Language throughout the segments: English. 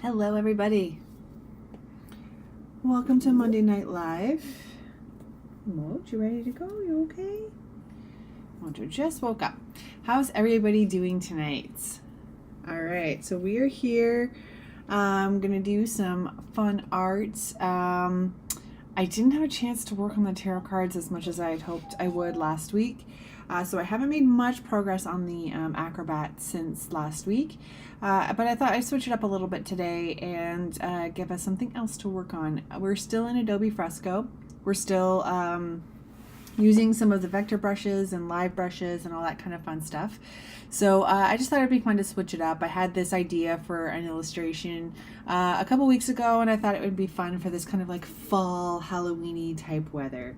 Hello everybody. Welcome to Monday Night Live. Moj, you ready to go? You okay? Mojo just woke up. How's everybody doing tonight? Alright, so we are here. I'm gonna do some fun art. I didn't have a chance to work on the tarot cards as much as I had hoped I would last week. So I haven't made much progress on the acrobat since last week, but I thought I'd switch it up a little bit today and give us something else to work on. We're still in Adobe Fresco. We're still using some of the vector brushes and live brushes and all that kind of fun stuff. So I just thought it'd be fun to switch it up. I had this idea for an illustration a couple weeks ago, and I thought it would be fun for this kind of like fall Halloween-y type weather.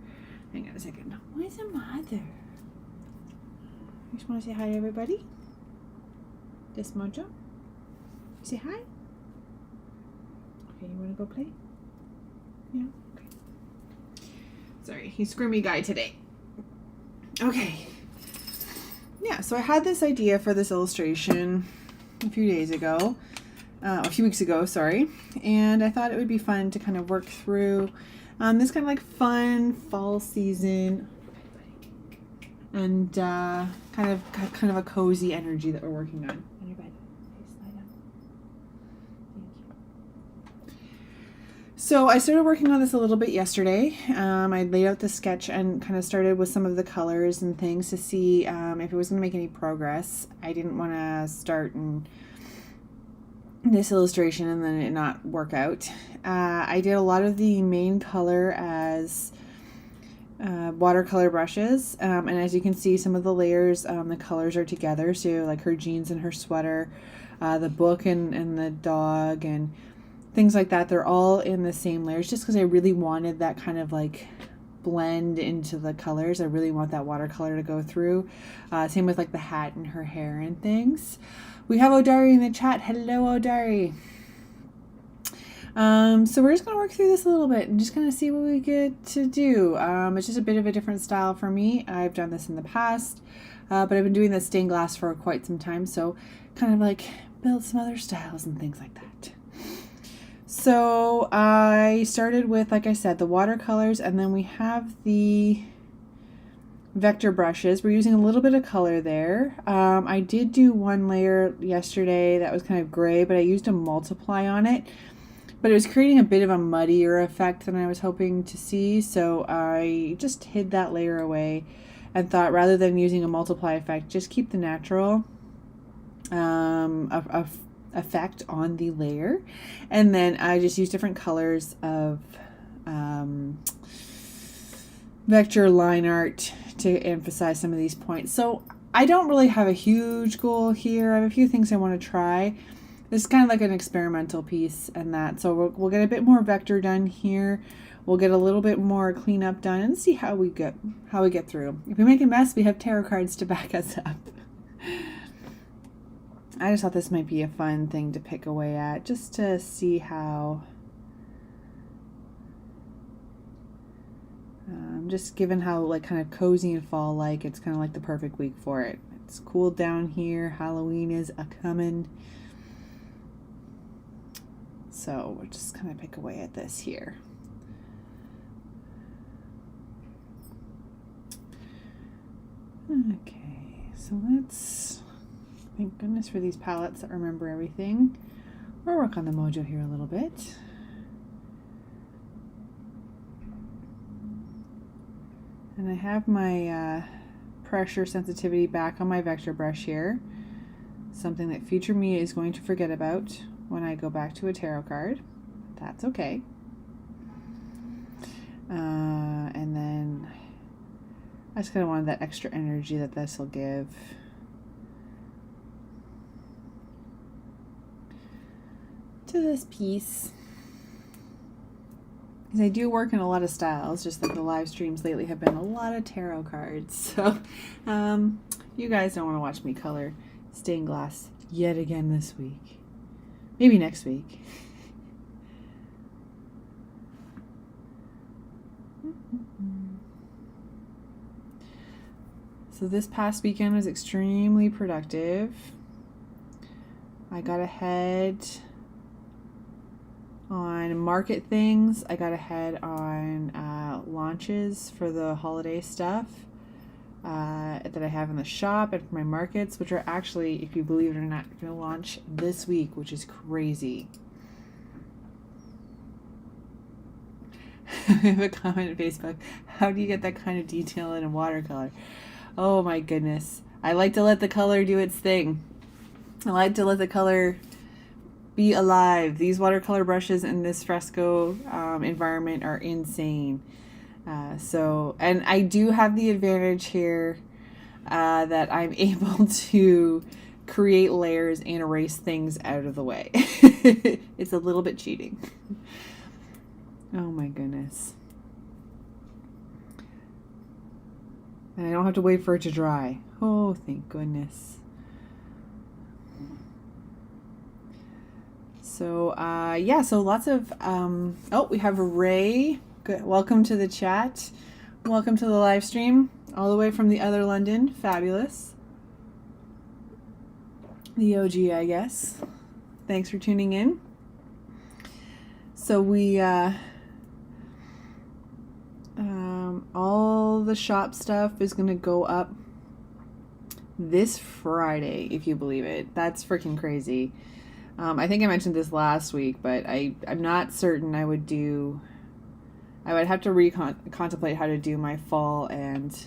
Hang on a second. Where's the mother? You just want to say hi to everybody? This Mojo? Say hi? Okay, you want to go play? Yeah? Okay. Sorry, he's screamy guy today. Okay. Yeah, so I had this idea for this illustration a few weeks ago, sorry. And I thought it would be fun to kind of work through this kind of like fun fall season and kind of a cozy energy that we're working on. So I started working on this a little bit yesterday. I laid out the sketch and kind of started with some of the colors and things to see if it was going to make any progress. I didn't want to start in this illustration and then it not work out. I did a lot of the main color as watercolor brushes, and as you can see, some of the layers, the colors are together. So like her jeans and her sweater, the book and the dog and things like that, they're all in the same layers just because I really wanted that kind of like blend into the colors. I really want that watercolor to go through. Same with like the hat and her hair and things. We have Odari in the chat. Hello, Odari. So we're just going to work through this a little bit and just kind of see what we get to do. It's just a bit of a different style for me. I've done this in the past, but I've been doing this stained glass for quite some time. So kind of like build some other styles and things like that. So I started with, like I said, the watercolors, and then we have the vector brushes. We're using a little bit of color there. I did do one layer yesterday that was kind of gray, but I used a multiply on it. But it was creating a bit of a muddier effect than I was hoping to see, so I just hid that layer away and thought rather than using a multiply effect, just keep the natural effect on the layer. And then I just used different colors of vector line art to emphasize some of these points. So I don't really have a huge goal here. I have a few things I want to try. This is kind of like an experimental piece and that. So we'll get a bit more vector done here. We'll get a little bit more cleanup done and see how we get through. If we make a mess, we have tarot cards to back us up. I just thought this might be a fun thing to pick away at, just to see how, just given how like kind of cozy and fall like, it's kind of like the perfect week for it. It's cooled down here. Halloween is a-coming. So we're just kind of pick away at this here. Okay, so let's, thank goodness for these palettes that remember everything. We'll work on the mojo here a little bit. And I have my pressure sensitivity back on my vector brush here. Something that future me is going to forget about when I go back to a tarot card. That's okay. And then I just kind of wanted that extra energy that this will give. To this piece. Because I do work in a lot of styles, just like the live streams lately have been a lot of tarot cards. So you guys don't want to watch me color stained glass yet again this week. Maybe next week. So this past weekend was extremely productive. I got ahead on market things. I got ahead on launches for the holiday stuff that I have in the shop and for my markets, which are actually, if you believe it or not, going to launch this week, which is crazy. I have a comment on Facebook. How do you get that kind of detail in a watercolor? Oh my goodness. I like to let the color do its thing. I like to let the color be alive. These watercolor brushes in this fresco environment are insane. And I do have the advantage here that I'm able to create layers and erase things out of the way. It's a little bit cheating. Oh my goodness. And I don't have to wait for it to dry. Oh, thank goodness. So, so lots of, we have Ray. Good. Welcome to the chat. Welcome to the live stream, all the way from the other London. Fabulous. The OG, I guess. Thanks for tuning in. So we, all the shop stuff is going to go up this Friday, if you believe it. That's freaking crazy. I think I mentioned this last week, but I'm not certain I would have to contemplate how to do my fall and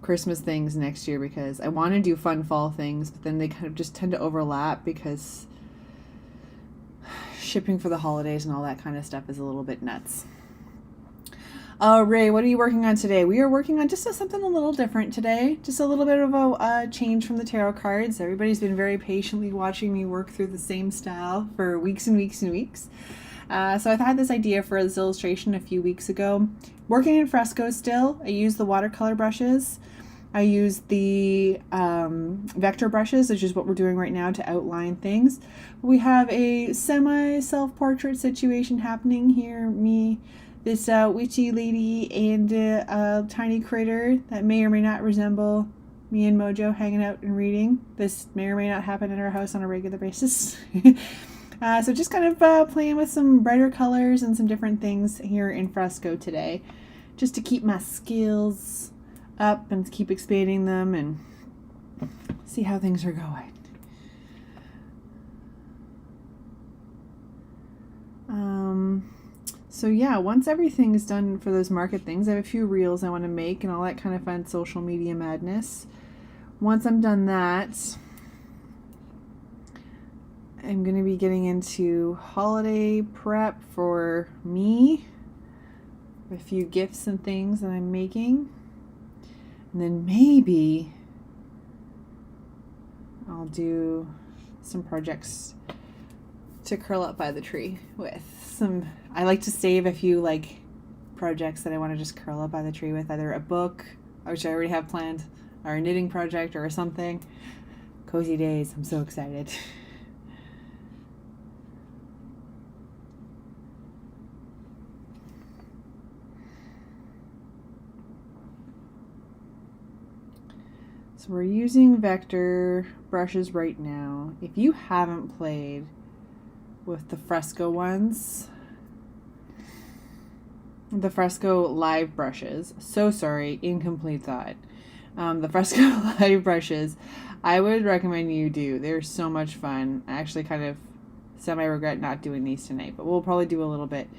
Christmas things next year, because I want to do fun fall things, but then they kind of just tend to overlap because shipping for the holidays and all that kind of stuff is a little bit nuts. Ray, what are you working on today? We are working on just something a little different today. Just a little bit of a change from the tarot cards. Everybody's been very patiently watching me work through the same style for weeks and weeks and weeks. So I've had this idea for this illustration a few weeks ago. Working in fresco still. I use the watercolor brushes. I use the vector brushes, which is what we're doing right now to outline things. We have a semi-self-portrait situation happening here. Me, this witchy lady, and a tiny critter that may or may not resemble me and Mojo hanging out and reading. This may or may not happen at our house on a regular basis. So just kind of playing with some brighter colors and some different things here in fresco today, just to keep my skills up and keep expanding them and see how things are going. So yeah, once everything is done for those market things, I have a few reels I want to make and all that kind of fun social media madness. Once I'm done that, I'm going to be getting into holiday prep for me, a few gifts and things that I'm making. And then maybe I'll do some projects to curl up by the tree with. I like to save a few projects that I want to just curl up by the tree with, either a book, which I already have planned, or a knitting project or something. Cozy days. I'm so excited. So we're using vector brushes right now. If you haven't played with the fresco ones, the fresco live brushes, so sorry, incomplete thought. The fresco live brushes, I would recommend you do. They're so much fun. I actually kind of semi-regret not doing these tonight, but we'll probably do a little bit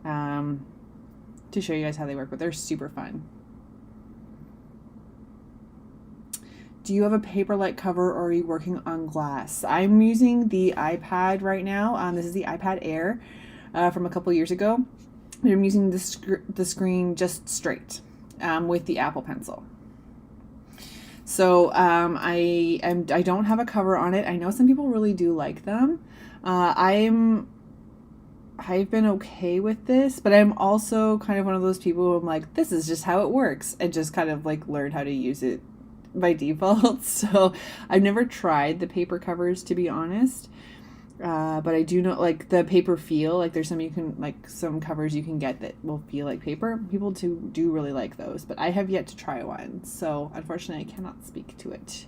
to show you guys how they work, but they're super fun. Do you have a Paperlike cover, or are you working on glass? I'm using the iPad right now. This is the iPad Air from a couple years ago. I'm using the screen just straight with the Apple Pencil. So I don't have a cover on it. I know some people really do like them. I've been okay with this, but I'm also kind of one of those people who I'm like, this is just how it works, and just kind of learn how to use it by default. So I've never tried the paper covers, to be honest, but I do know the paper feel. There's some covers you can get that will feel like paper. People do really like those, but I have yet to try one, so unfortunately I cannot speak to it.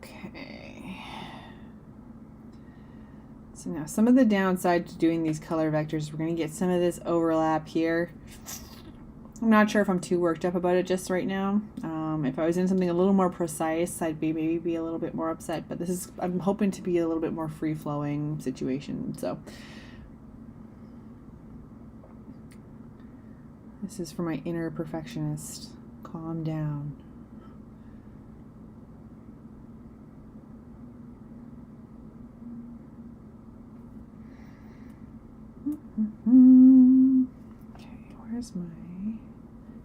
Okay. So now some of the downside to doing these color vectors, we're going to get some of this overlap here. I'm not sure if I'm too worked up about it just right now. If I was in something a little more precise, I'd maybe be a little bit more upset, but I'm hoping to be a little bit more free-flowing situation. So this is for my inner perfectionist. Calm down. Okay, where's my...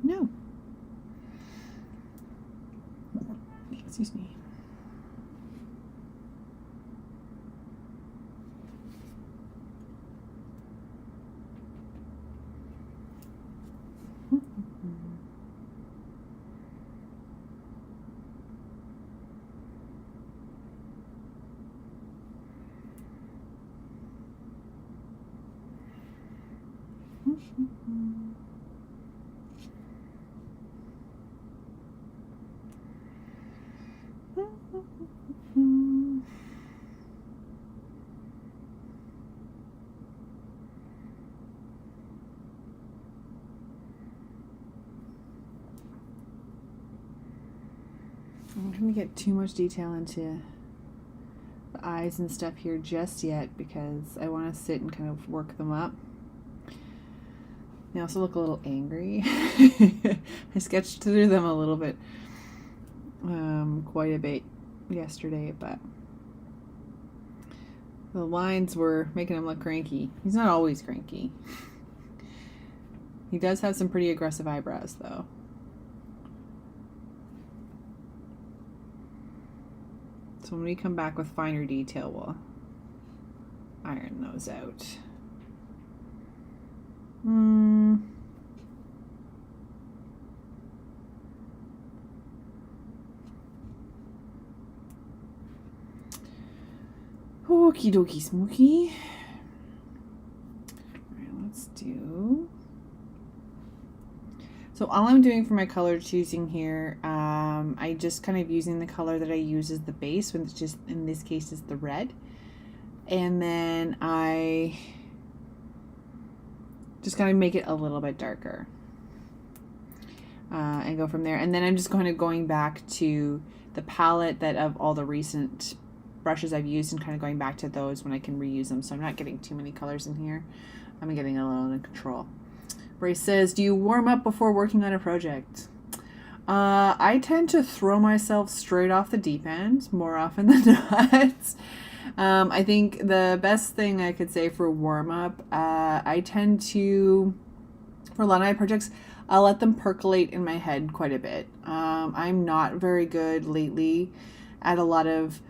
No. Excuse me. I'm not going to get too much detail into the eyes and stuff here just yet because I want to sit and kind of work them up. They also look a little angry. I sketched through them a little bit, quite a bit yesterday, but the lines were making him look cranky. He's not always cranky. He does have some pretty aggressive eyebrows, though. So when we come back with finer detail, we'll iron those out. Okie dokie smoky. Alright, let's do... So all I'm doing for my color choosing here, I just kind of using the color that I use as the base, which just in this case is the red. And then I just kind of make it a little bit darker. And go from there. And then I'm just kind of going back to the palette that of all the recent brushes I've used and kind of going back to those when I can reuse them. So I'm not getting too many colors in here. I'm getting a little under control. Bryce says, do you warm up before working on a project? I tend to throw myself straight off the deep end more often than not. I think the best thing I could say for warm up, I tend to, for a lot of my projects, I'll let them percolate in my head quite a bit. I'm not very good lately at a lot of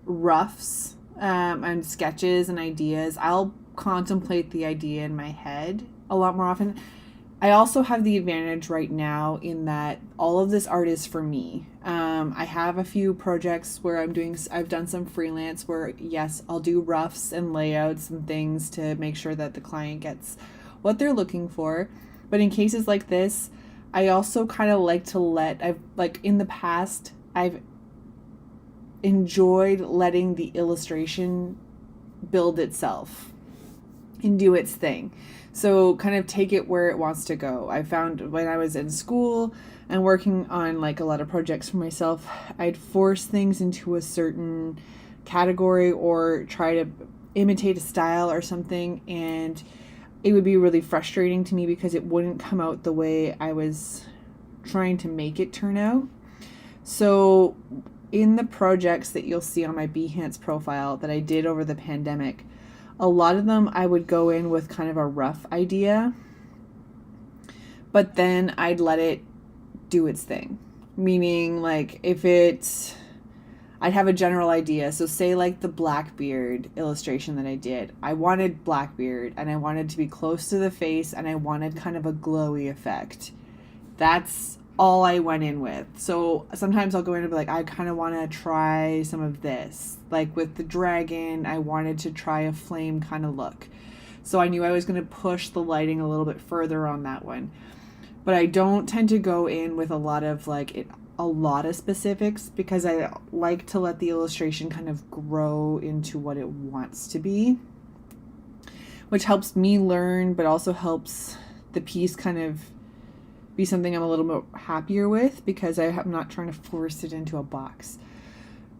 roughs and sketches and ideas. I'll contemplate the idea in my head a lot more often. I also have the advantage right now in that all of this art is for me. I have a few projects where I've done some freelance where, yes, I'll do roughs and layouts and things to make sure that the client gets what they're looking for. But in cases like this, I also kind of like to in the past, I've enjoyed letting the illustration build itself and do its thing. So kind of take it where it wants to go. I found when I was in school and working on like a lot of projects for myself, I'd force things into a certain category or try to imitate a style or something, and it would be really frustrating to me because it wouldn't come out the way I was trying to make it turn out. So in the projects that you'll see on my Behance profile that I did over the pandemic, a lot of them I would go in with kind of a rough idea, but then I'd let it do its thing. Meaning, like, I'd have a general idea. So say like the Blackbeard illustration that I did. I wanted Blackbeard and I wanted to be close to the face and I wanted kind of a glowy effect. That's all I went in with. So sometimes I'll go in and be like, I kind of want to try some of this. Like with the dragon, I wanted to try a flame kind of look. So I knew I was going to push the lighting a little bit further on that one. But I don't tend to go in with a lot of like, a lot of specifics because I like to let the illustration kind of grow into what it wants to be, which helps me learn, but also helps the piece kind of be something I'm a little bit happier with because I'm not trying to force it into a box.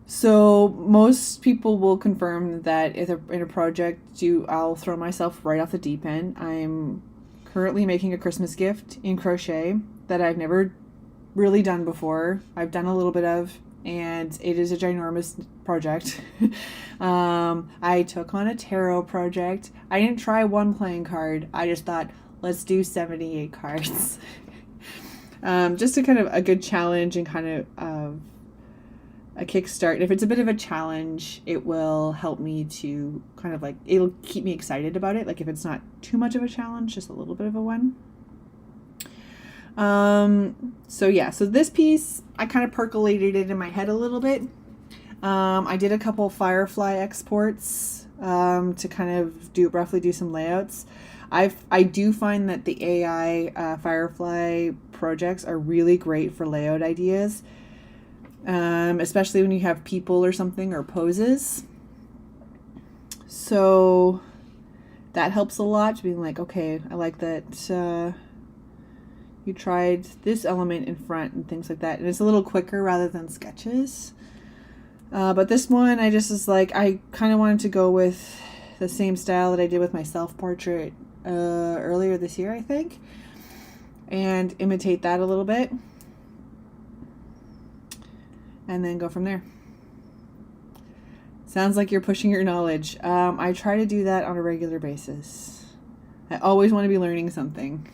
So most people will confirm that if in a project, I'll throw myself right off the deep end. I'm currently making a Christmas gift in crochet that I've never really done before. I've done a little bit of, and it is a ginormous project. I took on a tarot project. I didn't try one playing card. I just thought, let's do 78 cards. Just a kind of a good challenge and kind of a kickstart. If it's a bit of a challenge, it will help me to kind of like, it'll keep me excited about it. Like if it's not too much of a challenge, just a little bit of a one. So this piece, I kind of percolated it in my head a little bit. I did a couple Firefly exports to kind of roughly do some layouts. I do find that the AI Firefly projects are really great for layout ideas, especially when you have people or something or poses. So that helps a lot, being like, okay, I like that you tried this element in front and things like that. And it's a little quicker rather than sketches. But this one, I just was like, I kind of wanted to go with the same style that I did with my self-portrait earlier this year, I think, and imitate that a little bit, and then go from there. Sounds like you're pushing your knowledge. I try to do that on a regular basis. I always want to be learning something.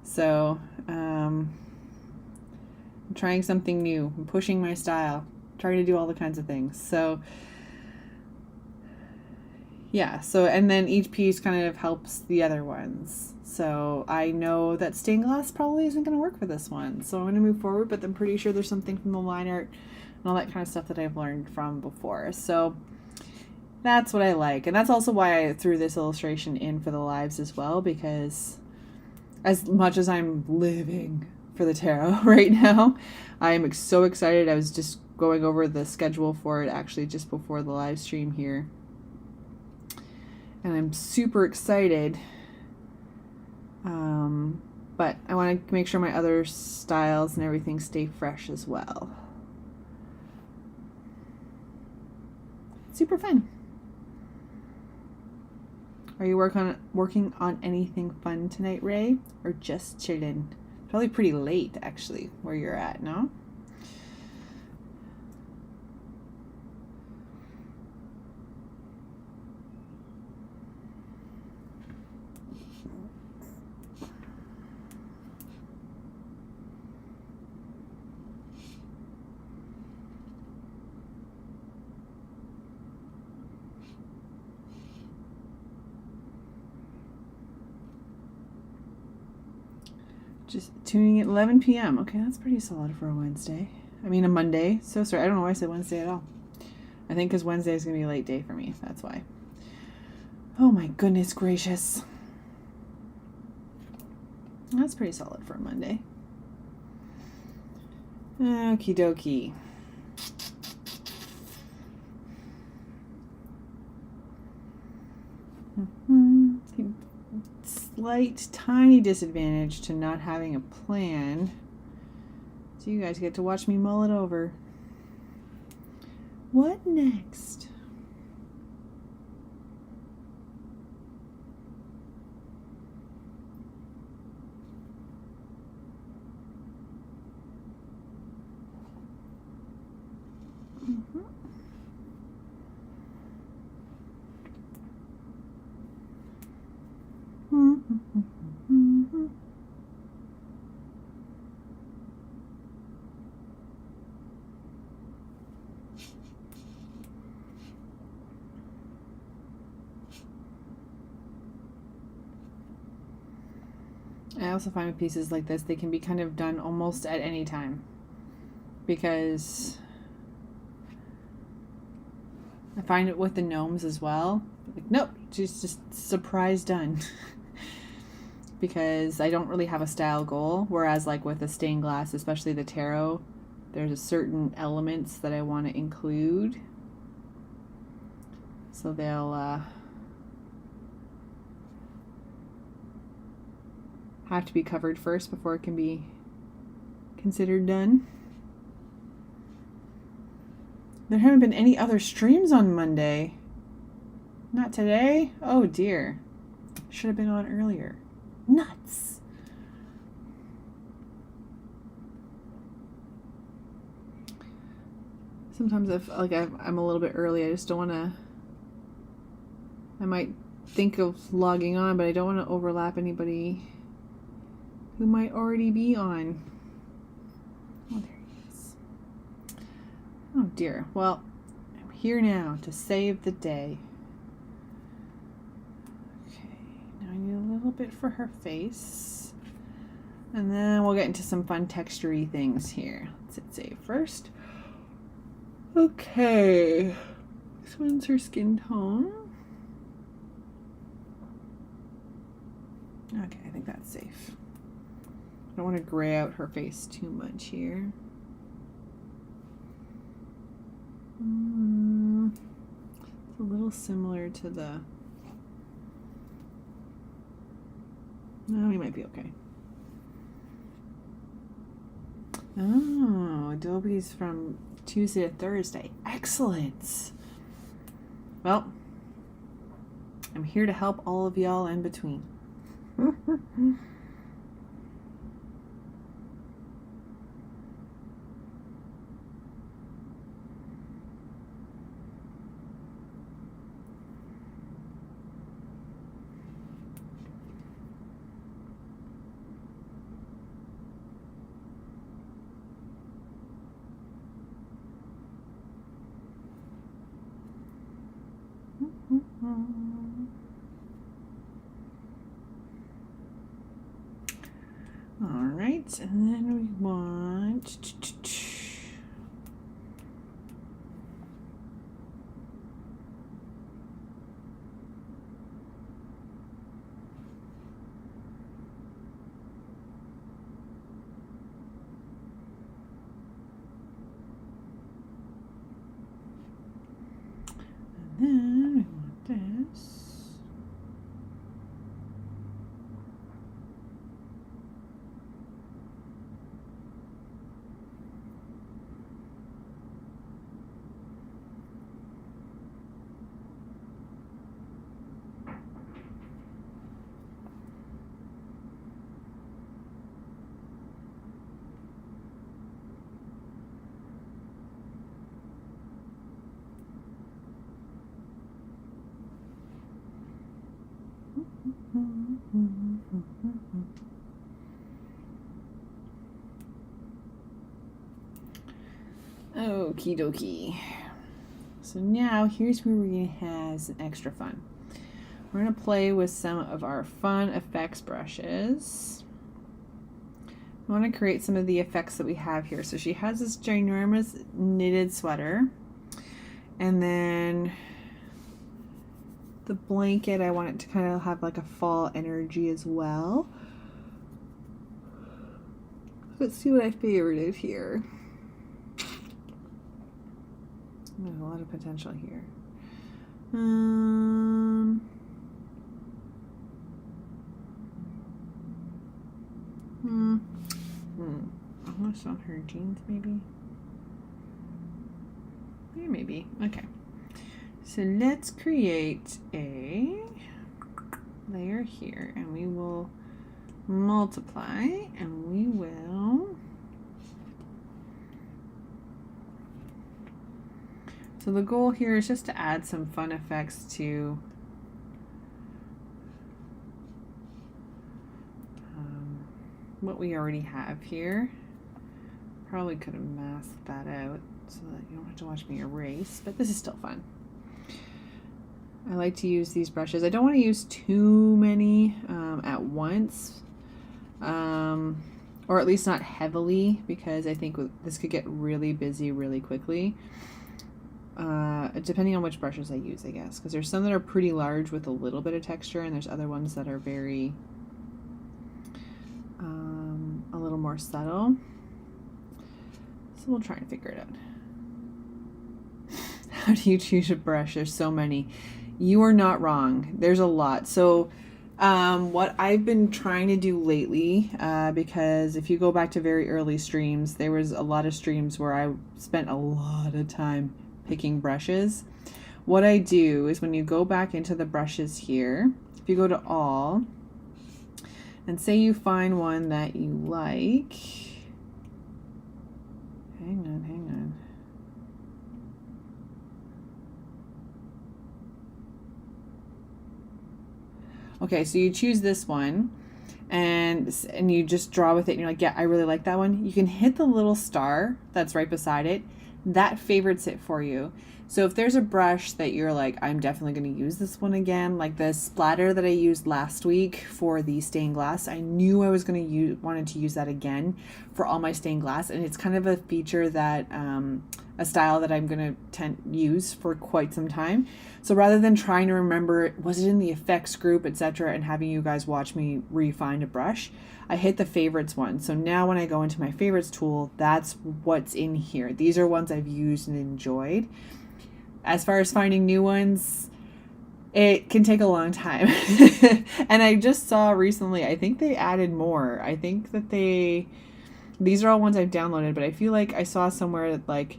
So, I'm trying something new. I'm pushing my style. Trying to do all the kinds of things. So, yeah. So, and then each piece kind of helps the other ones. So, I know that stained glass probably isn't going to work for this one. So, I'm going to move forward, but I'm pretty sure there's something from the line art and all that kind of stuff that I've learned from before. So, that's what I like. And that's also why I threw this illustration in for the lives as well, because as much as I'm living for the tarot right now, I'm so excited. I was just going over the schedule for it actually just before the live stream here. And I'm super excited. But I want to make sure my other styles and everything stay fresh as well. Super fun. Are you working on anything fun tonight, Ray? Or just chilling? Probably pretty late, actually, where you're at, no? Just tuning at 11 p.m. Okay, that's pretty solid for a Wednesday. I mean, a Monday. So sorry, I don't know why I said Wednesday at all. I think because Wednesday is going to be a late day for me. That's why. Oh my goodness gracious. That's pretty solid for a Monday. Okie dokie. Slight, tiny disadvantage to not having a plan. So you guys get to watch me mull it over. What next? I also find with pieces like this, they can be kind of done almost at any time, because I find it with the gnomes as well. Like, nope, just surprise done. because I don't really have a style goal. Whereas like with the stained glass, especially the tarot, there's a certain elements that I want to include. So they'll have to be covered first before it can be considered done. There haven't been any other streams on Monday. Not today? Oh dear. Should have been on earlier. Nuts. Sometimes if like I'm a little bit early, I just don't want to. I might think of logging on, but I don't want to overlap anybody who might already be on. Oh, there he is. Oh dear. Well, I'm here now to save the day. Okay, now I need a little bit for her face. And then we'll get into some fun texture-y things here. Let's hit save first. Okay. This one's her skin tone. Okay, I think that's safe. I don't want to gray out her face too much here. It's a little similar to the... No, we might be okay. Oh, Adobe's from Tuesday to Thursday. Excellent. Well, I'm here to help all of y'all in between. All right, and then we want this. Okie dokie. So now here's where we're going to have some extra fun. We're going to play with some of our fun effects brushes. I want to create some of the effects that we have here. So she has this ginormous knitted sweater. And then the blanket, I want it to kind of have like a fall energy as well. Let's see what I favorited here. There's a lot of potential here. Almost on her jeans, maybe. Yeah, maybe. Okay. So let's create a layer here, and we will multiply, and we will. So the goal here is just to add some fun effects to what we already have here. Probably could have masked that out so that you don't have to watch me erase, but this is still fun. I like to use these brushes. I don't want to use too many at once, or at least not heavily, because I think this could get really busy really quickly. Depending on which brushes I use, I guess, because there's some that are pretty large with a little bit of texture, and there's other ones that are very more subtle. So we'll try and figure it out. How do you choose a brush? There's so many. You are not wrong. There's a lot. So what I've been trying to do lately, because if you go back to very early streams, there was a lot of streams where I spent a lot of time picking brushes. What I do is when you go back into the brushes here, if you go to all, and say you find one that you like, hang on. Okay, so you choose this one and you just draw with it and you're like, yeah, I really like that one. You can hit the little star that's right beside it. That favorites it for you. So if there's a brush that you're like, I'm definitely going to use this one again, like the splatter that I used last week for the stained glass, I knew I was going to wanted to use that again for all my stained glass, and it's kind of a feature that a style that I'm going to use for quite some time. So rather than trying to remember, was it in the effects group, etc., and having you guys watch me refine a brush, I hit the favorites one. So now when I go into my favorites tool, that's what's in here. These are ones I've used and enjoyed. As far as finding new ones, it can take a long time. And I just saw recently, I think they added more. I think that these are all ones I've downloaded, but I feel like I saw somewhere that like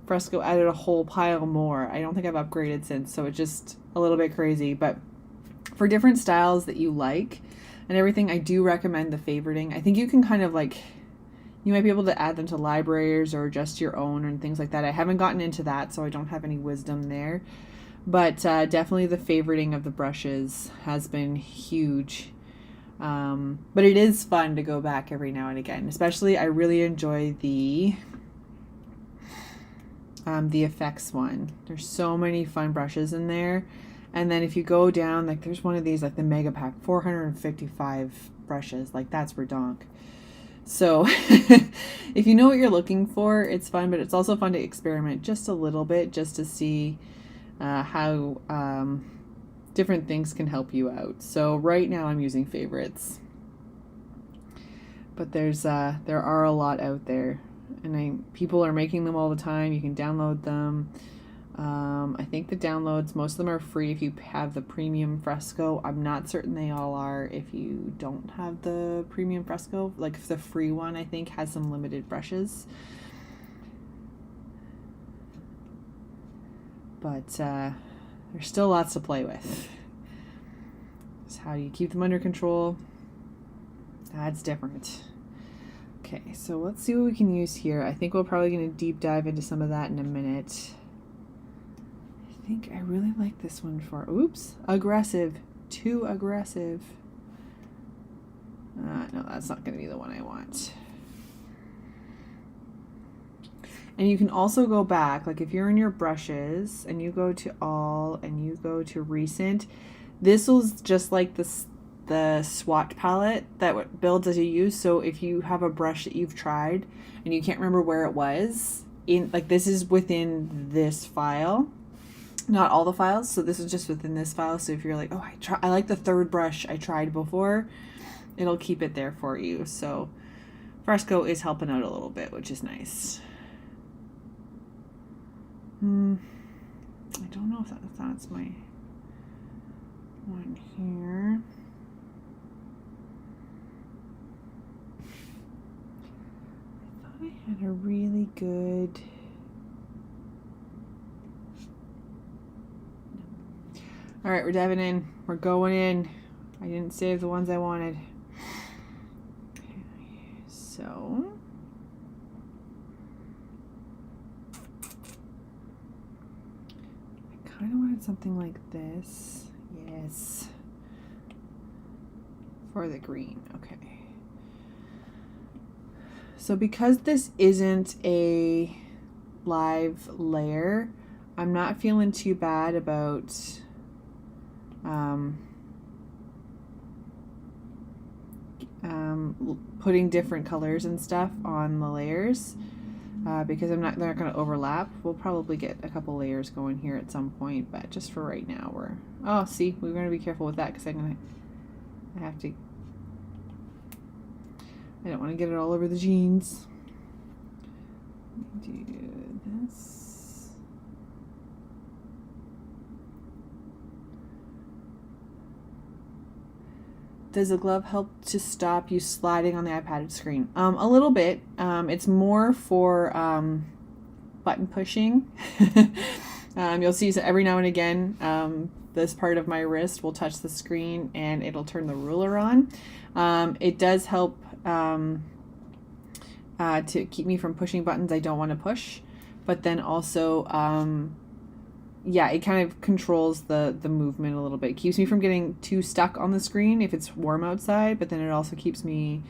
Fresco added a whole pile more. I don't think I've upgraded since, so it's just a little bit crazy. But for different styles that you like and everything, I do recommend the favoriting. I think you can kind of like, you might be able to add them to libraries or just your own and things like that. I haven't gotten into that, so I don't have any wisdom there. But definitely the favoriting of the brushes has been huge. But it is fun to go back every now and again. Especially, I really enjoy the effects one. There's so many fun brushes in there. And then if you go down, like there's one of these, like the Mega Pack, 455 brushes. Like that's redonk. So if you know what you're looking for, it's fun, but it's also fun to experiment just a little bit just to see how different things can help you out. So right now I'm using favorites, but there are a lot out there, and people are making them all the time. You can download them. I think the downloads, most of them are free if you have the premium Fresco. I'm not certain they all are if you don't have the premium Fresco. Like the free one, I think, has some limited brushes. But there's still lots to play with. So how do you keep them under control? That's different. Okay, so let's see what we can use here. I think we're probably going to deep dive into some of that in a minute. I think I really like this one for, oops, aggressive, too aggressive. No, that's not going to be the one I want. And you can also go back, like if you're in your brushes and you go to all and you go to recent, this was just like the swatch palette that builds as you use. So if you have a brush that you've tried and you can't remember where it was, like this is within this file. Not all the files, so this is just within this file. So if you're like, oh, I like the third brush I tried before, it'll keep it there for you. So Fresco is helping out a little bit, which is nice. I don't know if that's my one here. I thought I had a really good... All right, we're diving in. We're going in. I didn't save the ones I wanted. So... I kind of wanted something like this. Yes. For the green. Okay. So because this isn't a live layer, I'm not feeling too bad about putting different colors and stuff on the layers because they're not going to overlap. We'll probably get a couple layers going here at some point, but just for right now we're going to be careful with that because I have to I don't want to get it all over the jeans. Let me do this. Does the glove help to stop you sliding on the iPad screen? A little bit. It's more for button pushing. You'll see every now and again this part of my wrist will touch the screen and it'll turn the ruler on. It does help to keep me from pushing buttons I don't want to push, but then also yeah, it kind of controls the movement a little bit. It keeps me from getting too stuck on the screen if it's warm outside, but then it also keeps me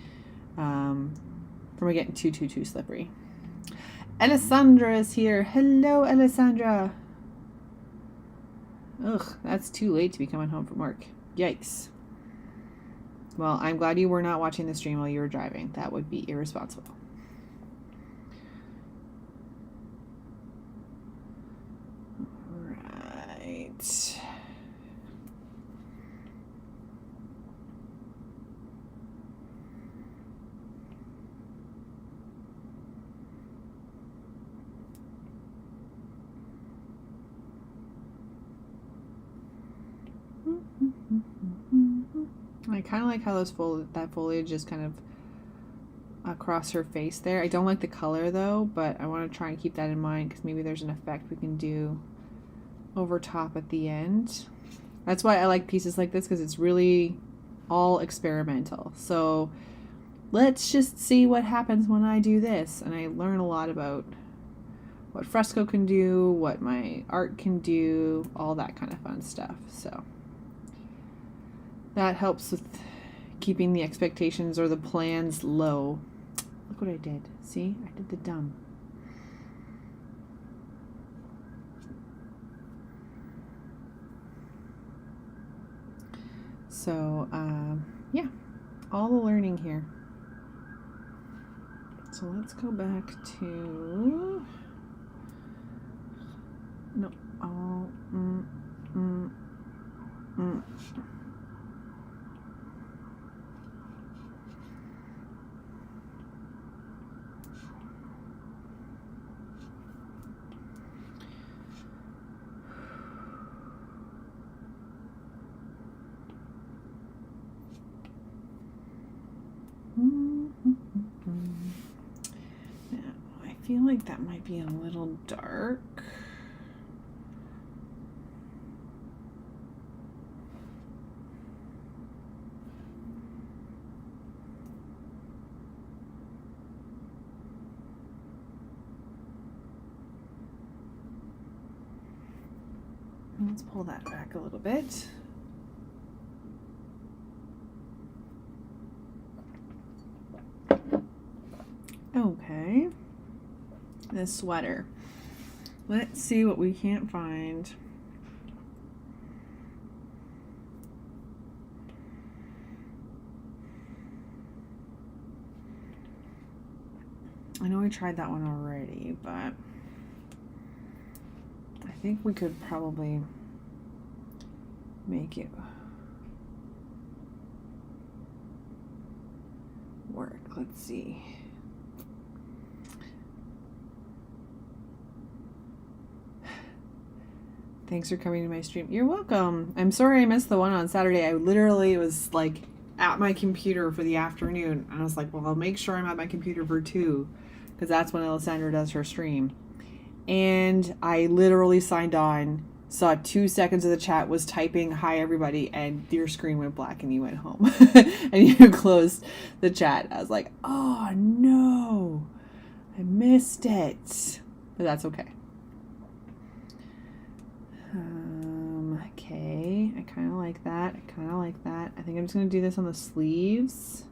from getting too slippery. Alessandra is here. Hello, Alessandra. Ugh, that's too late to be coming home from work. Yikes. Well, I'm glad you were not watching the stream while you were driving. That would be irresponsible. Right. I kind of like how that foliage is kind of across her face there. I don't like the color though, but I want to try and keep that in mind because maybe there's an effect we can do over top at the end. That's why I like pieces like this, because it's really all experimental. So let's just see what happens when I do this, and I learn a lot about what fresco can do, what my art can do, all that kind of fun stuff. So that helps with keeping the expectations or the plans low. Look what I did. See? I did the dumb. So, yeah, all the learning here. So let's go back to, no, all, I feel like that might be a little dark. Let's pull that back a little bit. Okay, this sweater. Let's see what we can't find. I know we tried that one already, but I think we could probably make it work. Let's see. Thanks for coming to my stream. You're welcome. I'm sorry I missed the one on Saturday. I literally was like at my computer for the afternoon, and I was like, well, I'll make sure I'm at my computer for 2, because that's when Alessandra does her stream. And I literally signed on, saw 2 seconds of the chat, was typing hi everybody, and your screen went black and you went home and you closed the chat. I was like, oh no, I missed it, but that's okay. Okay, I kind of like that. I kind of like that. I think I'm just going to do this on the sleeves.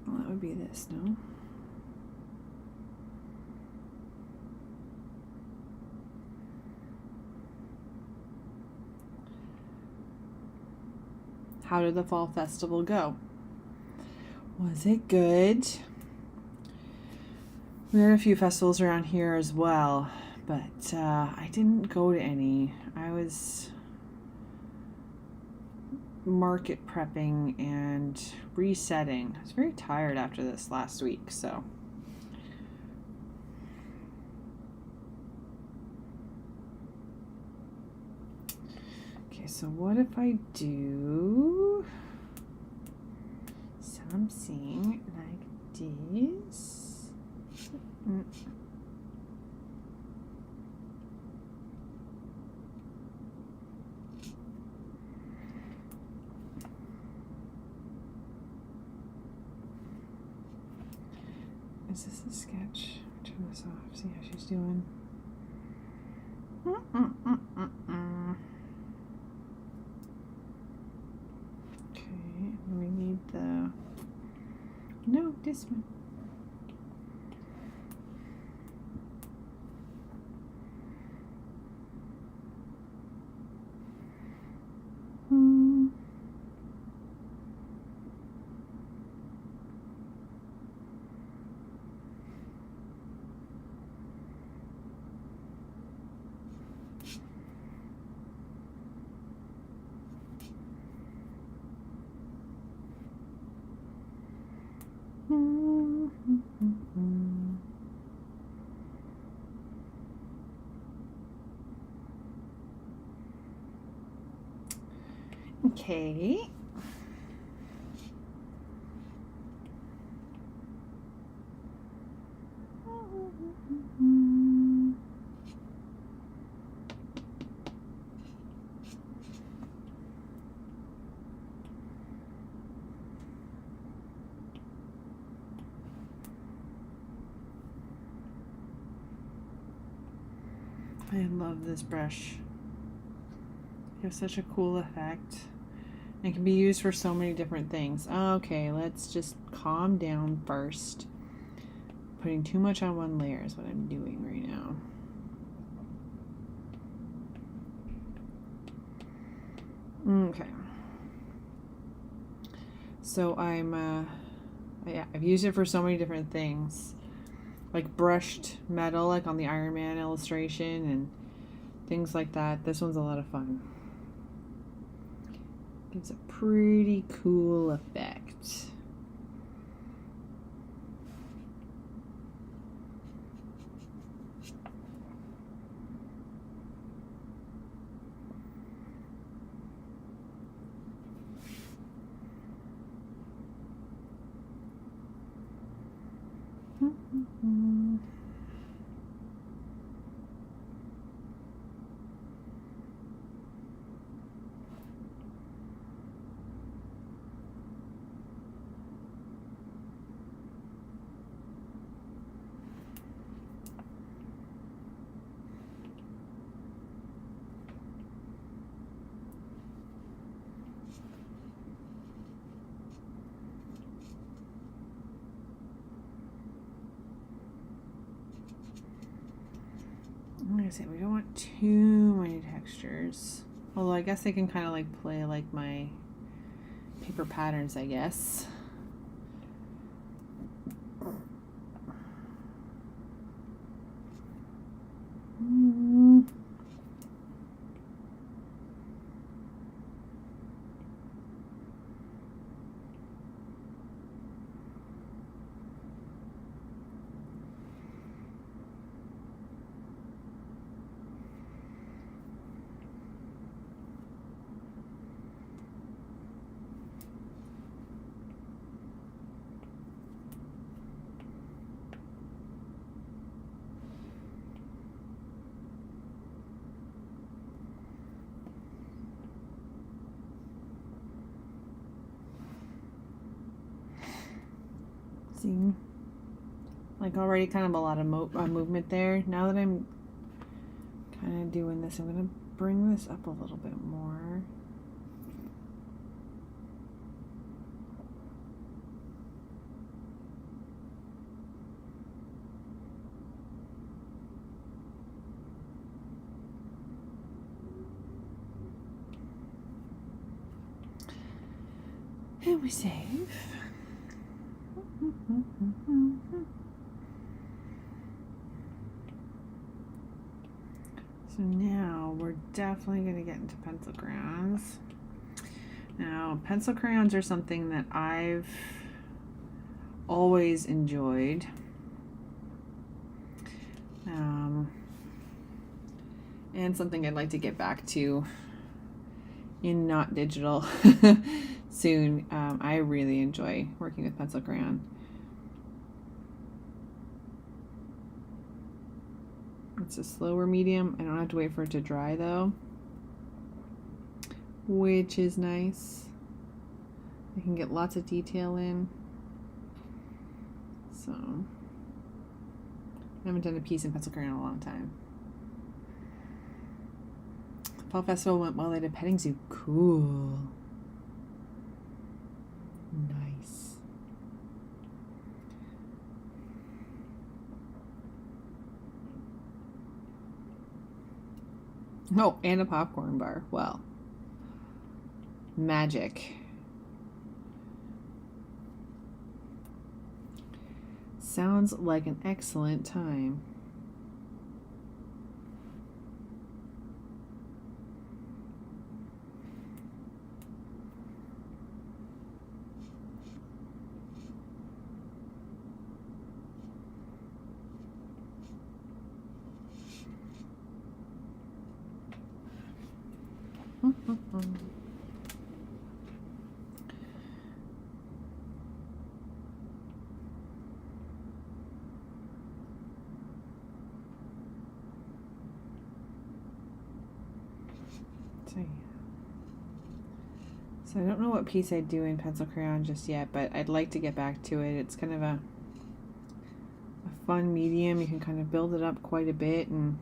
Well, that would be this, no? How did the fall festival go? Was it good? We had a few festivals around here as well, but I didn't go to any. I was market prepping and resetting. I was very tired after this last week, so. Okay, so what if I do something like this? Is this a sketch? Turn this off, see how she's doing. Okay, we need the, no, this one. Okay. I love this brush. It has such a cool effect. It can be used for so many different things. Okay, let's just calm down first. Putting too much on one layer is what I'm doing right now. Okay. So I've used it for so many different things. Like brushed metal, like on the Iron Man illustration and things like that. This one's a lot of fun. Gives a pretty cool effect. Like I said, we don't want too many textures. Although I guess they can kind of like play like my paper patterns, I guess. See, like already kind of a lot of movement there. Now that I'm kind of doing this, I'm going to bring this up a little bit more. And we save. So now we're definitely going to get into pencil crayons. Now, pencil crayons are something that I've always enjoyed. And something I'd like to get back to in not digital soon. I really enjoy working with pencil crayon. It's a slower medium. I don't have to wait for it to dry though, which is nice. I can get lots of detail in. So, I haven't done a piece in pencil crayon in a long time. Fall Festival went well at a petting zoo. Cool. Nice. Oh, and a popcorn bar. Well, magic. Sounds like an excellent time. So I don't know what piece I'd do in pencil crayon just yet, but I'd like to get back to it. It's kind of a fun medium. You can kind of build it up quite a bit and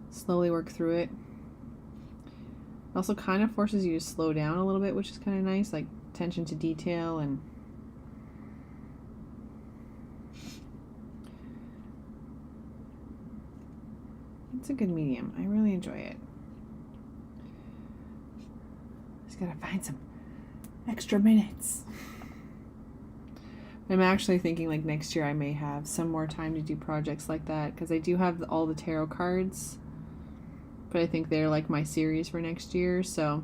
slowly work through it. It also kind of forces you to slow down a little bit, which is kind of nice, like attention to detail. And it's a good medium. I really enjoy it. Just gotta find some extra minutes. I'm actually thinking like next year I may have some more time to do projects like that, because I do have all the tarot cards, but I think they're like my series for next year, so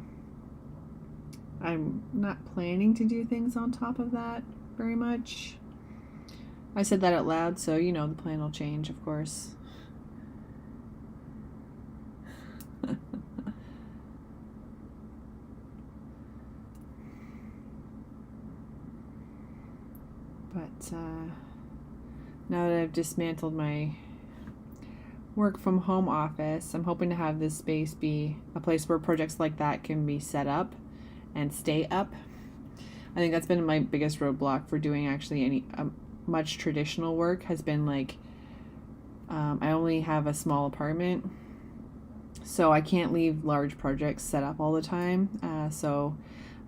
I'm not planning to do things on top of that very much. I said that out loud, so you know the plan will change, of course. But now that I've dismantled my work from home office, I'm hoping to have this space be a place where projects like that can be set up and stay up. I think that's been my biggest roadblock for doing actually any much traditional work, has been like I only have a small apartment, so I can't leave large projects set up all the time. So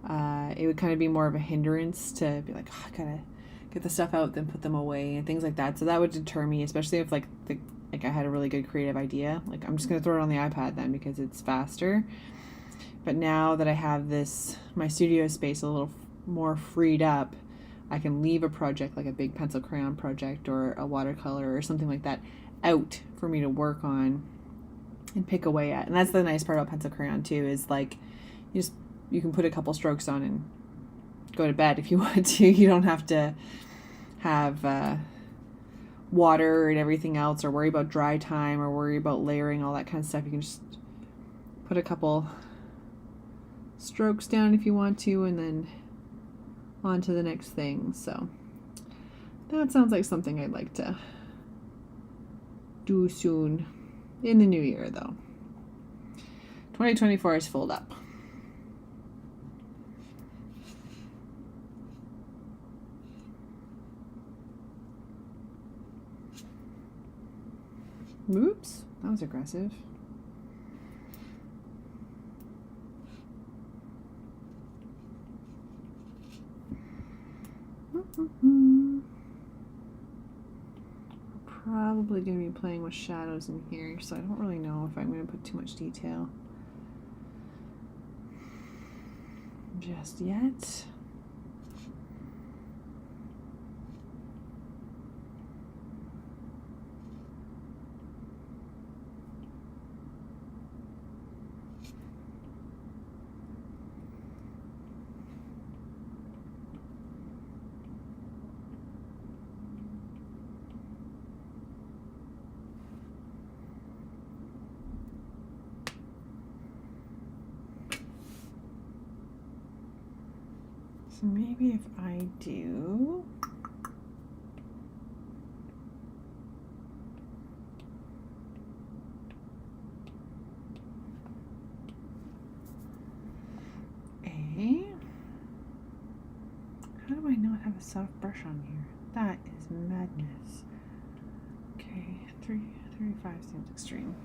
it would kind of be more of a hindrance to be like, oh, I gotta get the stuff out, then put them away and things like that. So that would deter me, especially if like I had a really good creative idea. Like, I'm just gonna throw it on the iPad then because it's faster. But now that I have my studio space a little more freed up, I can leave a project like a big pencil crayon project or a watercolor or something like that out for me to work on and pick away at. And that's the nice part about pencil crayon too, is like you can put a couple strokes on and go to bed if you want to. You don't have to have water and everything else, or worry about dry time, or worry about layering, all that kind of stuff. You can just put a couple strokes down if you want to, and then on to the next thing. So that sounds like something I'd like to do soon in the new year, though. 2024 is filled up. Oops, that was aggressive. Probably going to be playing with shadows in here, so I don't really know if I'm going to put too much detail just yet. So maybe if I do how do I not have a soft brush on here? That is madness. Okay, 335 seems extreme.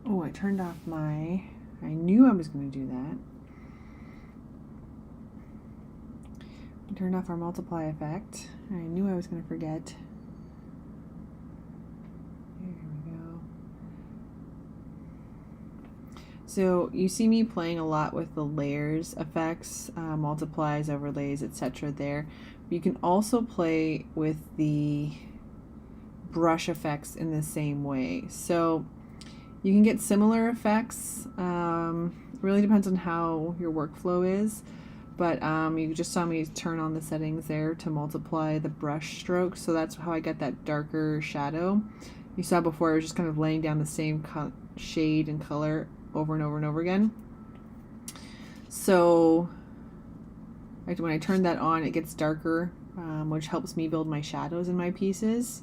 Oh, I turned off I knew I was going to do that. I turned off our multiply effect. I knew I was going to forget. Here we go. So you see me playing a lot with the layers effects, multiplies, overlays, etc. there. You can also play with the brush effects in the same way. So you can get similar effects. Really depends on how your workflow is. But you just saw me turn on the settings there to multiply the brush strokes. So that's how I get that darker shadow. You saw before I was just kind of laying down the same shade and color over and over and over again. So when I turn that on, it gets darker, which helps me build my shadows in my pieces.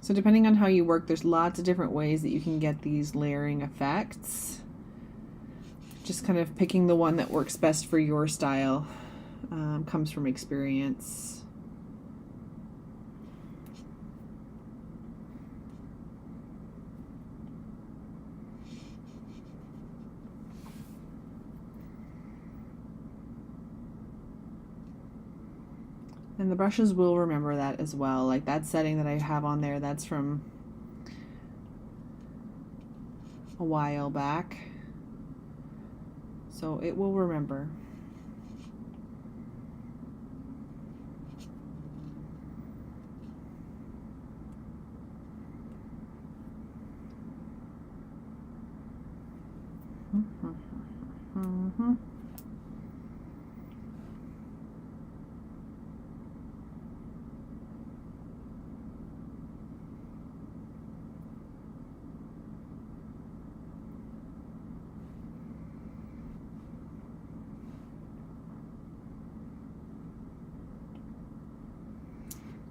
So depending on how you work, there's lots of different ways that you can get these layering effects. Just kind of picking the one that works best for your style comes from experience. And the brushes will remember that as well. Like that setting that I have on there, that's from a while back. So it will remember.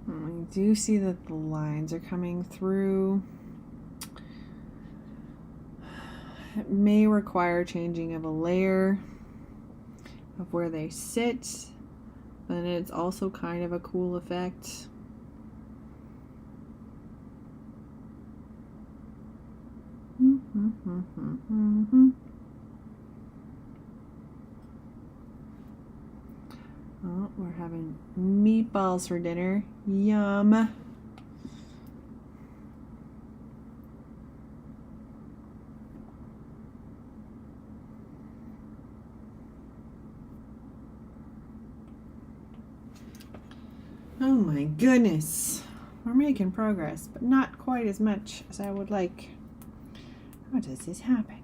I do see that the lines are coming through. It may require changing of a layer of where they sit, but it's also kind of a cool effect. Oh, we're having meatballs for dinner. Yum. Oh my goodness. We're making progress, but not quite as much as I would like. How does this happen?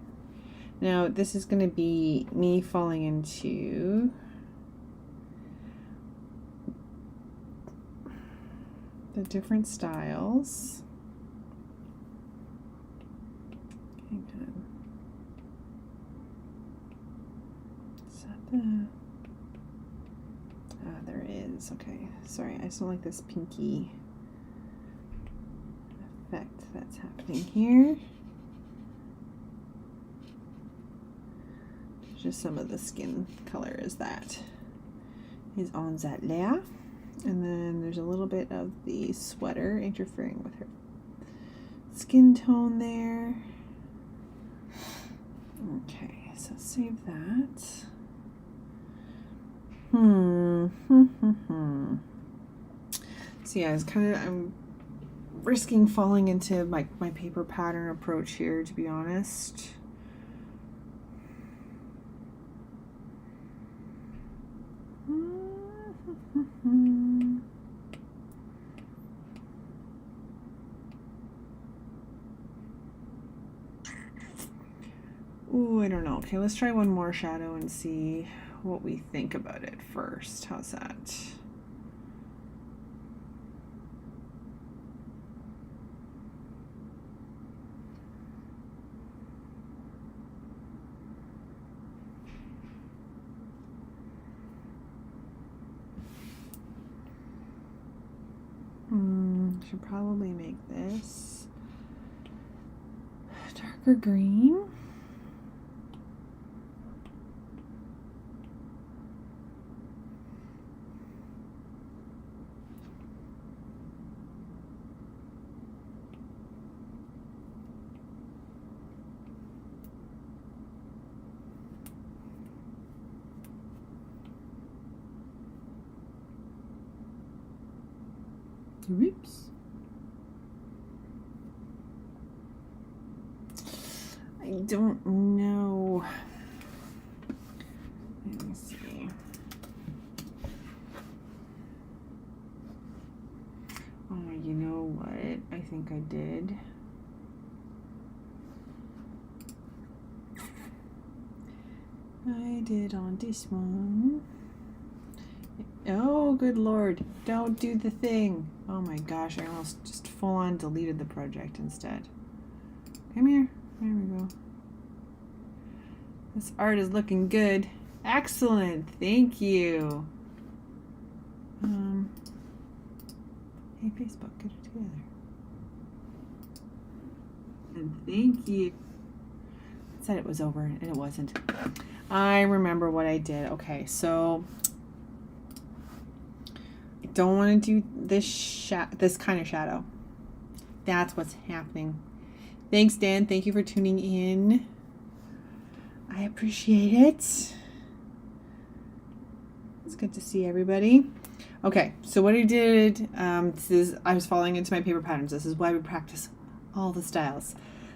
Now, this is going to be me falling into the different styles. Hang on. Is that the... Ah, there is. Okay. Sorry, I just don't like this pinky effect that's happening here. Just some of the skin color is on that layer. And then there's a little bit of the sweater interfering with her skin tone there. Okay, so save that. So yeah, I'm risking falling into my paper pattern approach here, to be honest. Ooh, I don't know. Okay, let's try one more shadow and see what we think about it first. How's that? Should probably make this darker green. Oops. I don't know. Let me see. Oh, you know what? I think I did. I did on this one. Oh, good Lord. Don't do the thing. Oh my gosh, I almost just full on deleted the project instead. Come here. There we go. This art is looking good. Excellent. Thank you. Hey, Facebook, get it together. And thank you. I said it was over, and it wasn't. I remember what I did. Okay, so I don't want to do this kind of shadow. That's what's happening. Thanks, Dan. Thank you for tuning in. I appreciate it. It's good to see everybody. Okay, so what I did, I was falling into my paper patterns. This is why we practice all the styles.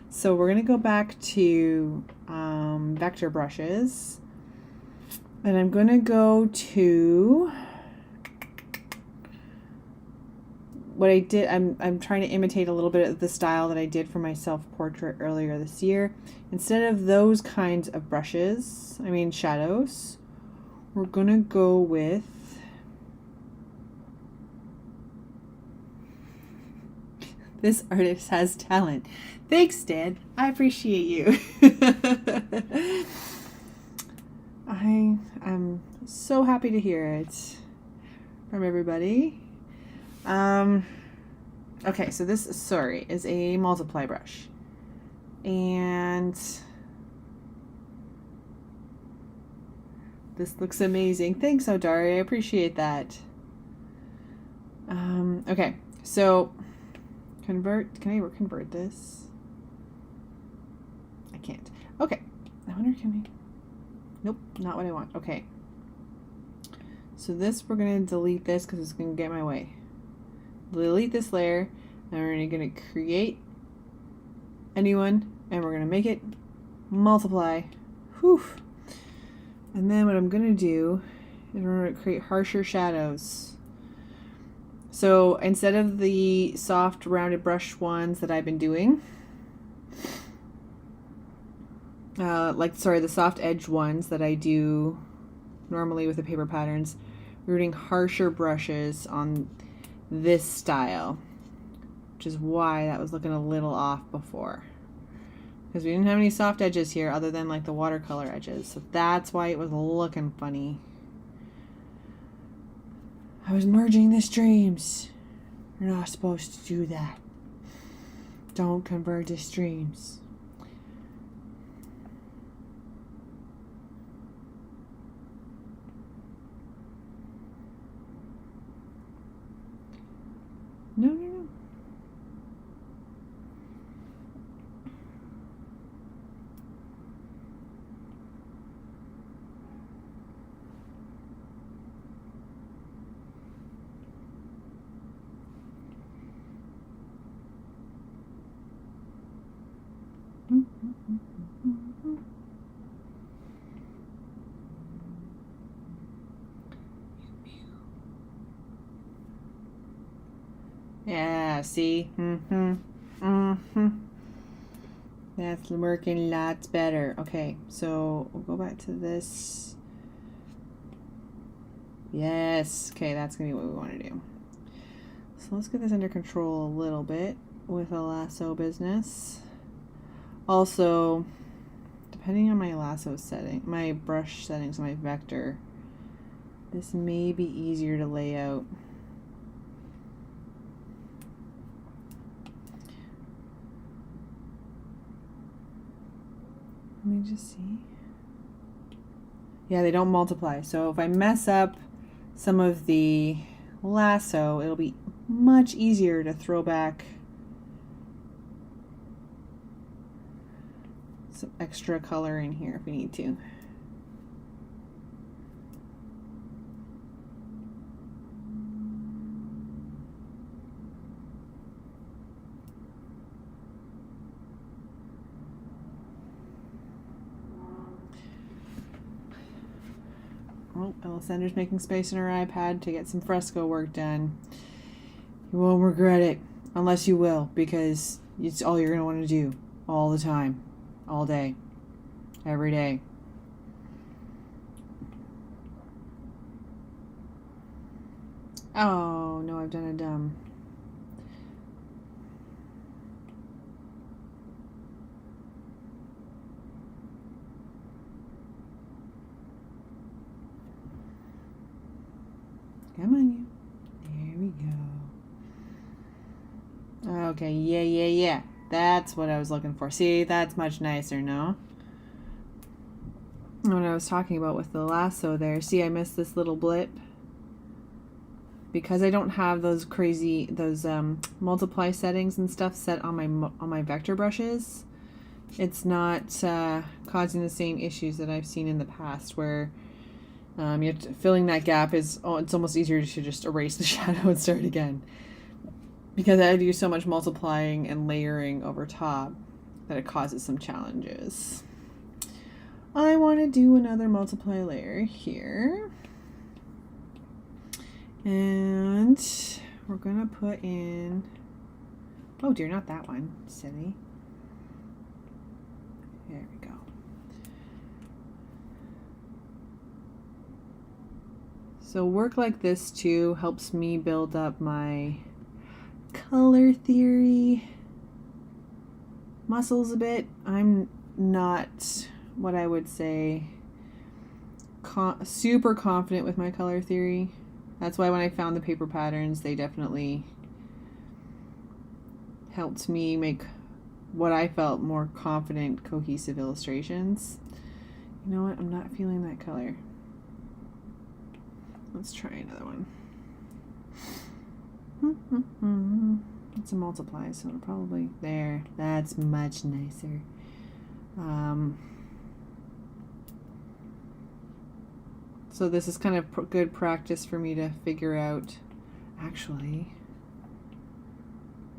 So we're gonna go back to vector brushes, and I'm gonna go to what I did. I'm trying to imitate a little bit of the style that I did for my self-portrait earlier this year. Instead of those kinds of brushes, shadows, we're gonna go with this artist has talent. Thanks, Dad. I appreciate you. I am so happy to hear it from everybody. Okay, so this, is a multiply brush. And this looks amazing. Thanks, Odari. I appreciate that. Okay, so can I convert this? I can't. Okay, I wonder, nope, not what I want. Okay, so this, we're gonna delete this because it's gonna get in my way. Delete this layer, and we're gonna create a new one, and we're gonna make it multiply. Whew. And then what I'm gonna do is we're gonna create harsher shadows. So instead of the soft rounded brush ones that I've been doing, the soft edge ones that I do normally with the paper patterns, we're doing harsher brushes on this style, which is why that was looking a little off before, because we didn't have any soft edges here other than like the watercolor edges, so that's why it was looking funny. I was merging the streams. You're not supposed to do that. Don't convert the streams. No. Yeah, see? That's working lots better. Okay, so we'll go back to this. Yes. Okay, that's going to be what we want to do. So let's get this under control a little bit with a lasso business. Also, depending on my lasso setting, my brush settings, my vector, this may be easier to lay out. Let me just see. Yeah, they don't multiply. So if I mess up some of the lasso, it'll be much easier to throw back some extra color in here if we need to. Oh, Alessandra's making space in her iPad to get some fresco work done. You won't regret it, unless you will, because it's all you're going to want to do all the time, all day, every day. Oh, no, I've done a dumb. Come on, you. There we go. Okay, yeah. That's what I was looking for. See, that's much nicer, no? What I was talking about with the lasso there. See, I missed this little blip. Because I don't have those crazy, multiply settings and stuff set on my vector brushes, it's not causing the same issues that I've seen in the past where filling that gap it's almost easier to just erase the shadow and start again. Because I do so much multiplying and layering over top that it causes some challenges. I want to do another multiply layer here. And we're going to put in, oh dear, not that one, silly. There we go. So work like this too helps me build up my color theory muscles a bit. I'm not what I would say super confident with my color theory. That's why when I found the paper patterns, they definitely helped me make what I felt more confident, cohesive illustrations. You know what? I'm not feeling that color. Let's try another one. It's a multiply, so it'll probably, there. That's much nicer. So this is kind of good practice for me to figure out, actually,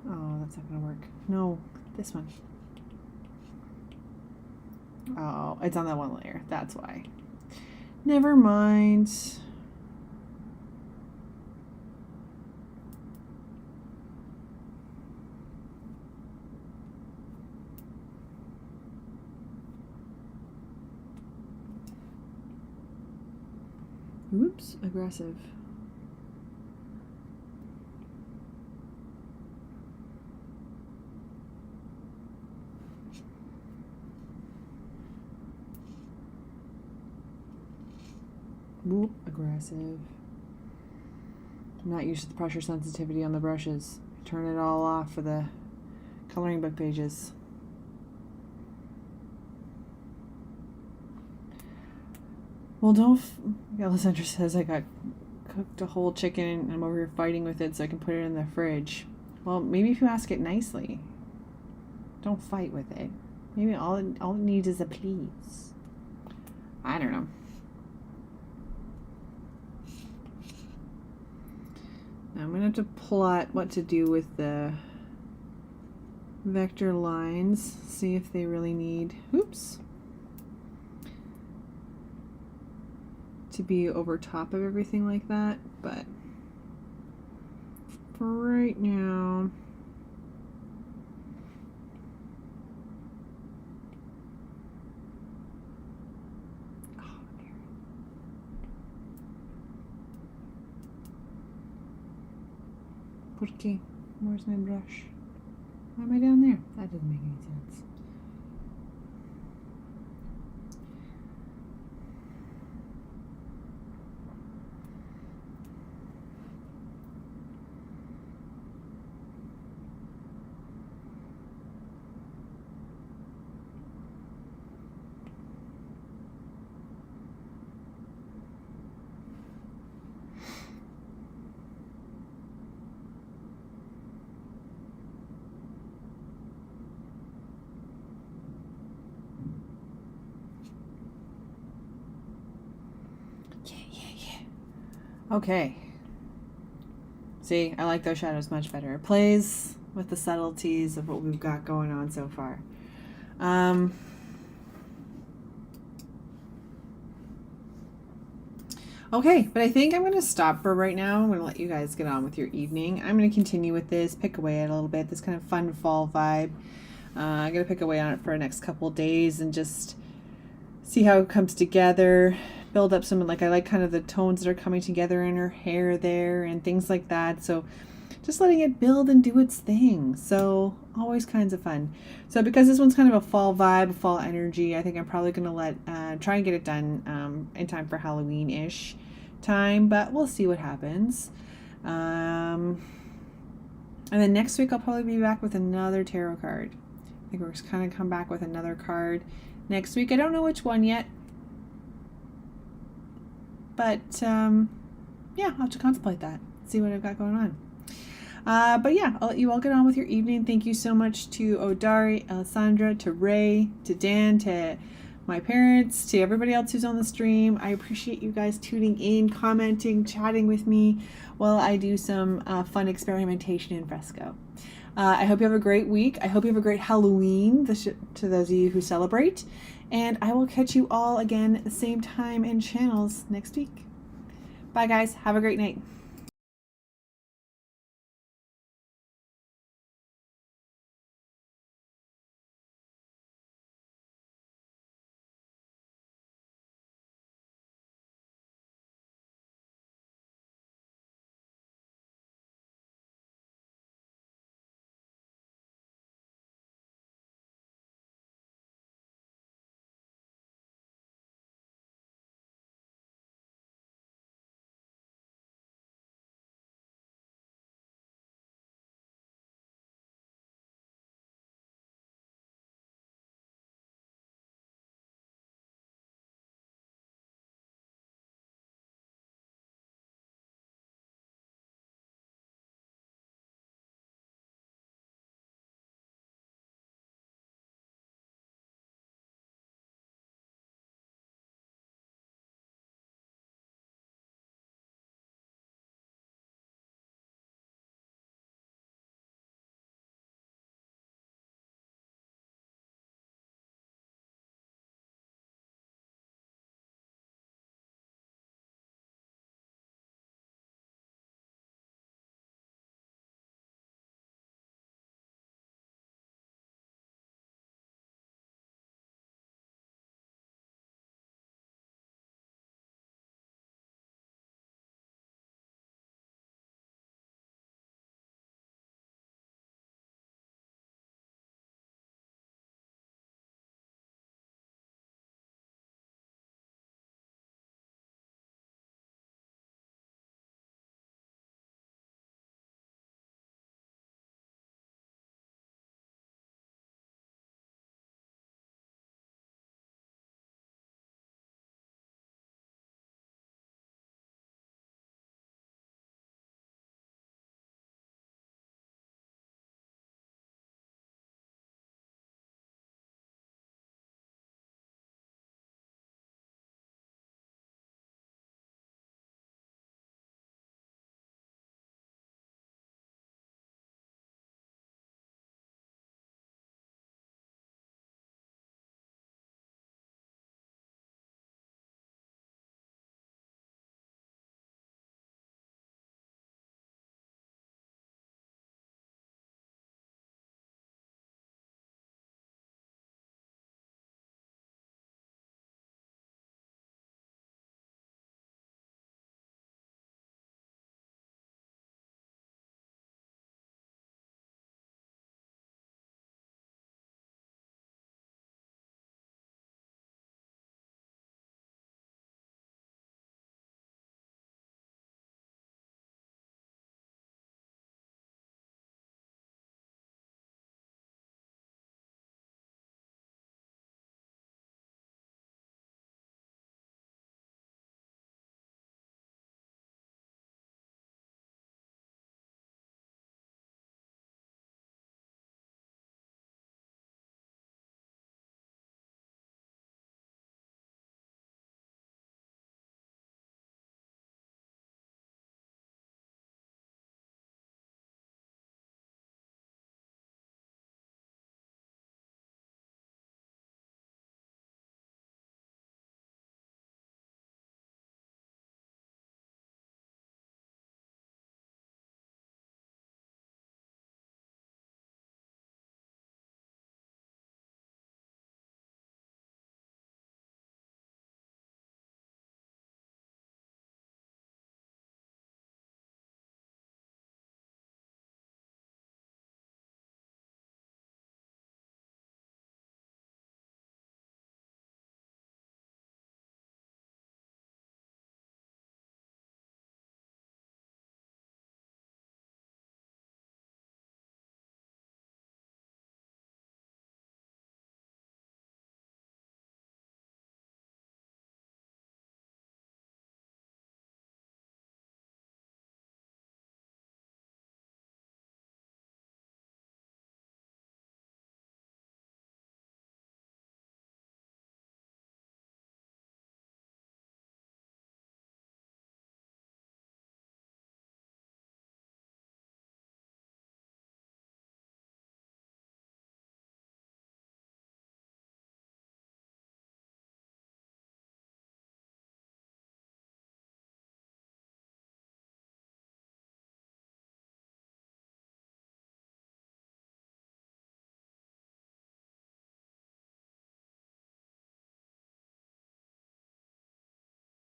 oh, that's not going to work. No, this one. Oh, it's on that one layer. That's why. Never mind. Oops, aggressive. Whoop, aggressive. I'm not used to the pressure sensitivity on the brushes. Turn it all off for the coloring book pages. Well, don't. Alessandra says I got cooked a whole chicken and I'm over here fighting with it so I can put it in the fridge. Well, maybe if you ask it nicely. Don't fight with it. Maybe all it needs is a please. I don't know. Now I'm going to have to plot what to do with the vector lines. See if they really need, oops, to be over top of everything like that. But for right now, ¿Por qué? Where's my brush? Why am I down there? That doesn't make any sense. Okay. See, I like those shadows much better. It plays with the subtleties of what we've got going on so far. Okay, but I think I'm going to stop for right now. I'm going to let you guys get on with your evening. I'm going to continue with this, pick away at it a little bit, this kind of fun fall vibe. I'm going to pick away on it for the next couple of days and just see how it comes together. Build up some, like, I like kind of the tones that are coming together in her hair there and things like that. So just letting it build and do its thing. So always kinds of fun. So because this one's kind of a fall vibe, a fall energy, I think I'm probably going to try and get it done in time for Halloween-ish time, but we'll see what happens. And then next week I'll probably be back with another tarot card. I think we're just kind of come back with another card next week. I don't know which one yet. But, yeah, I'll have to contemplate that, see what I've got going on. But yeah, I'll let you all get on with your evening. Thank you so much to Odari, Alessandra, to Ray, to Dan, to my parents, to everybody else who's on the stream. I appreciate you guys tuning in, commenting, chatting with me while I do some fun experimentation in fresco. I hope you have a great week. I hope you have a great Halloween to those of you who celebrate. And I will catch you all again at the same time and channels next week. Bye, guys. Have a great night.